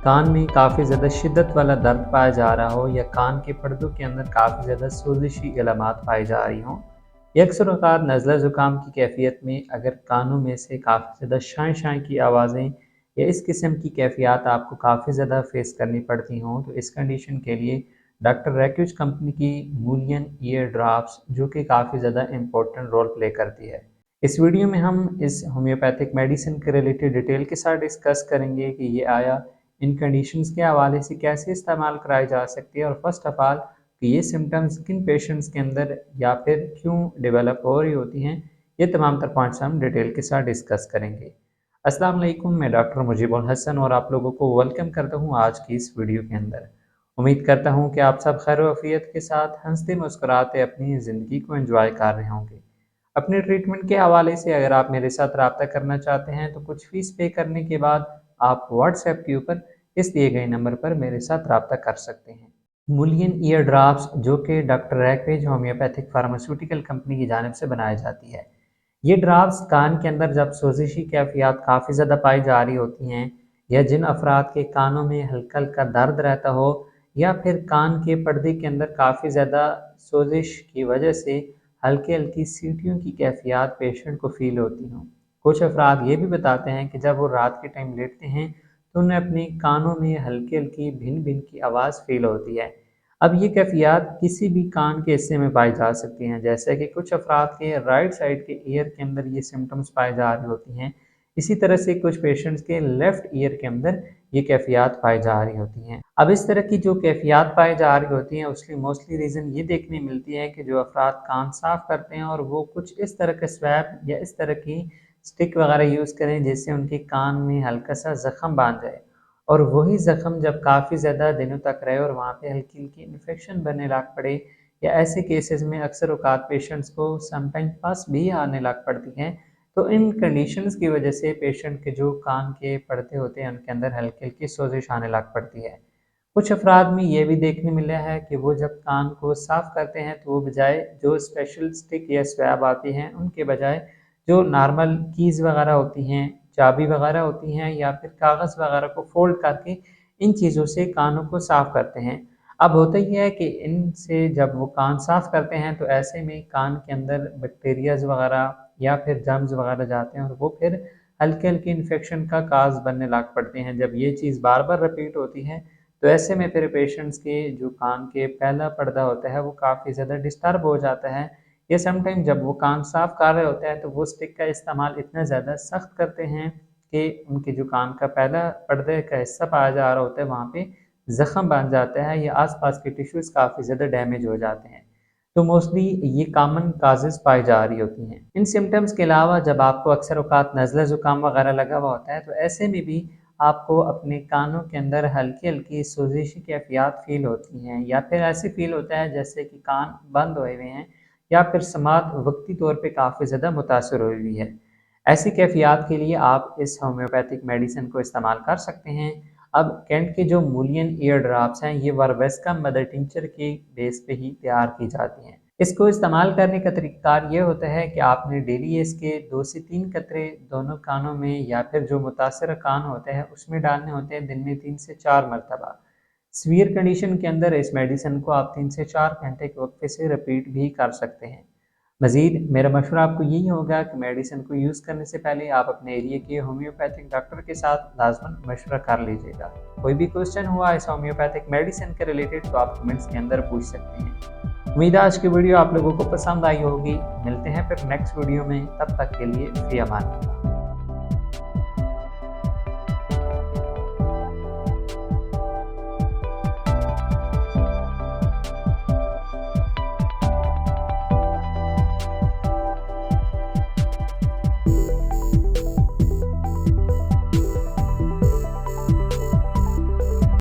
कान में काफ़ी ज़्यादा शिद्दत वाला दर्द पाया जा रहा हो या कान के पर्दों के अंदर काफ़ी ज़्यादा सोजिशी अलामात पाई जा रही हों, ये अक्सर औक़ात नज़ला ज़ुकाम की कैफ़ियत में अगर कानों में से काफ़ी ज़्यादा शां-शां की आवाज़ें या इस किस्म की कैफ़ियत आपको काफ़ी ज़्यादा फ़ेस करनी पड़ती हों, तो इस कंडीशन के लिए डॉक्टर रेक्यूज कंपनी की मूलियन ईयर ड्रॉप्स जो कि काफ़ी ज़्यादा इम्पोर्टेंट रोल प्ले करती है। इस वीडियो में हम इस होम्योपैथिक मेडिसिन के रिलेटेड डिटेल के साथ डिस्कस करेंगे कि ये आया इन कंडीशंस के हवाले से कैसे इस्तेमाल कराई जा सकती है और फर्स्ट ऑफ ऑल कि ये सिम्टम्स किन पेशेंट्स के अंदर या फिर क्यों डेवलप हो रही होती हैं, ये तमाम तर पॉइंट्स हम डिटेल के साथ डिस्कस करेंगे। अस्सलाम वालेकुम, मैं डॉक्टर मुजीबुल हसन और आप लोगों को वेलकम करता हूँ आज की इस वीडियो के अंदर। उम्मीद करता हूँ कि आप सब खैर वफ़ियत के साथ हंसते मुस्कुराते अपनी ज़िंदगी को एंजॉय कर रहे होंगे। अपने ट्रीटमेंट के हवाले से अगर आप मेरे साथ रब्ता करना चाहते हैं तो कुछ फ़ीस पे करने के बाद आप व्हाट्सएप के ऊपर इस दिए गए नंबर पर मेरे साथ रब्ता कर सकते हैं। मूलियन ईयर ड्रॉप्स जो कि डॉक्टर रैकवेज होम्योपैथिक फार्मास्यूटिकल कंपनी की जानिब से बनाई जाती है। ये ड्रॉप्स कान के अंदर जब सोजिशी कैफियत काफ़ी ज़्यादा पाई जा रही होती हैं या जिन अफराद के कानों में हल्का हल्का दर्द रहता हो या फिर कान के पर्दे के अंदर काफ़ी ज़्यादा सोजिश की वजह से हल्की हल्की सीटियों की कैफियत पेशेंट को फ़ील होती हों। कुछ अफराद ये भी बताते हैं कि जब वो रात के टाइम लेटते हैं तो उन्हें अपने कानों में हल्की हल्की भिन भिन की आवाज़ फ़ील होती है। अब ये कैफियत किसी भी कान के हिस्से में पाई जा सकती हैं, जैसे कि कुछ अफराद के राइट साइड के ईयर के अंदर ये सिम्टम्स पाई जा रही होती हैं। इसी तरह से कुछ पेशेंट्स के लेफ़्ट ईयर के अंदर ये कैफियत पाई जा रही होती हैं। अब इस तरह की जो कैफियत पाई जा रही होती हैं उसकी मोस्टली रीज़न ये देखने मिलती है कि जो अफराद कान साफ़ करते हैं और वो कुछ इस तरह के स्वैब या इस तरह की स्टिक वगैरह यूज़ करें जिससे उनके कान में हल्का सा ज़ख़म बांध जाए और वही ज़ख़म जब काफ़ी ज़्यादा दिनों तक रहे और वहाँ पे हल्की-हल्की इन्फेक्शन बनने लग पड़े या ऐसे केसेस में अक्सर औक़ात पेशेंट्स को समटाइम पस भी आने लग पड़ती हैं। तो इन कंडीशंस की वजह से पेशेंट के जो कान के पर्दे होते हैं उनके अंदर हल्की-हल्की सोजिश आने लग पड़ती है। कुछ अफराद में ये भी देखने मिला है कि वो जब कान को साफ़ करते हैं तो वो बजाय जो स्पेशल स्टिक या स्वैब आती हैं उनके बजाय जो नॉर्मल कीज़ वगैरह होती हैं, चाबी वगैरह होती हैं या फिर कागज़ वगैरह को फ़ोल्ड करके इन चीज़ों से कानों को साफ़ करते हैं। अब होता ये है कि इनसे जब वो कान साफ़ करते हैं तो ऐसे में कान के अंदर बैक्टीरियाज़ वगैरह या फिर जर्म्स वगैरह जाते हैं और वो फिर हल्के-हल्के इन्फेक्शन का काज़ बनने लग पड़ते हैं। जब ये चीज़ बार-बार रिपीट होती है तो ऐसे में फिर पेशेंट्स के जो कान के पहला पर्दा होता है वो काफ़ी ज़्यादा डिस्टर्ब हो जाता है या समटाइम जब वो कान साफ़ कर रहे होते हैं तो वो स्टिक का इस्तेमाल इतना ज़्यादा सख्त करते हैं कि उनके जो कान का पहला पर्दे का हिस्सा पाया जा रहा होता है वहाँ पे ज़ख़म बन जाता है या आस-पास के टिश्यूज़ काफ़ी ज़्यादा डैमेज हो जाते हैं। तो मोस्टली ये कॉमन काज़ेज़ पाई जा रही होती हैं। इन सिम्पटम्स के अलावा जब आपको अक्सर औक़ात नज़ला ज़ुकाम वगैरह लगा हुआ होता है तो ऐसे में भी आपको अपने कानों के अंदर हल्की-हल्की सोजिश की कैफियत फ़ील होती हैं या फिर ऐसे फ़ील होता है जैसे कि कान बंद हुए हुए हैं या फिर समात वक़्ती तौर पे काफ़ी ज़्यादा मुतासिर हुई हुई है। ऐसी कैफियत के लिए आप इस होम्योपैथिक मेडिसिन को इस्तेमाल कर सकते हैं। अब कैंट के जो मूलियन ईयर ड्रॉप्स हैं ये वर्वेस्का मदर टिंचर के बेस पे ही तैयार की जाती हैं। इसको इस्तेमाल करने का तरीक़ाकार ये होता है कि आपने डेली इसके 2 से 3 कतरे दोनों कानों में या फिर जो मुतासिर कान होते हैं उसमें डालने होते हैं दिन में 3 से 4 मरतबा। सीवियर कंडीशन के अंदर इस मेडिसिन को आप 3 से 4 घंटे के वक़्फ़े से रिपीट भी कर सकते हैं। मज़ीद मेरा मशवरा आपको यही होगा कि मेडिसिन को यूज़ करने से पहले आप अपने एरिया के होम्योपैथिक डॉक्टर के साथ लाज़मन मशवरा कर लीजिएगा। कोई भी क्वेश्चन हुआ इस होम्योपैथिक मेडिसिन के रिलेटेड तो आप कमेंट्स के अंदर पूछ सकते हैं। उम्मीद है आज की वीडियो आप लोगों को पसंद आई होगी। मिलते हैं फिर नेक्स्ट वीडियो में, तब तक के लिए फ़ी अमान अल्लाह।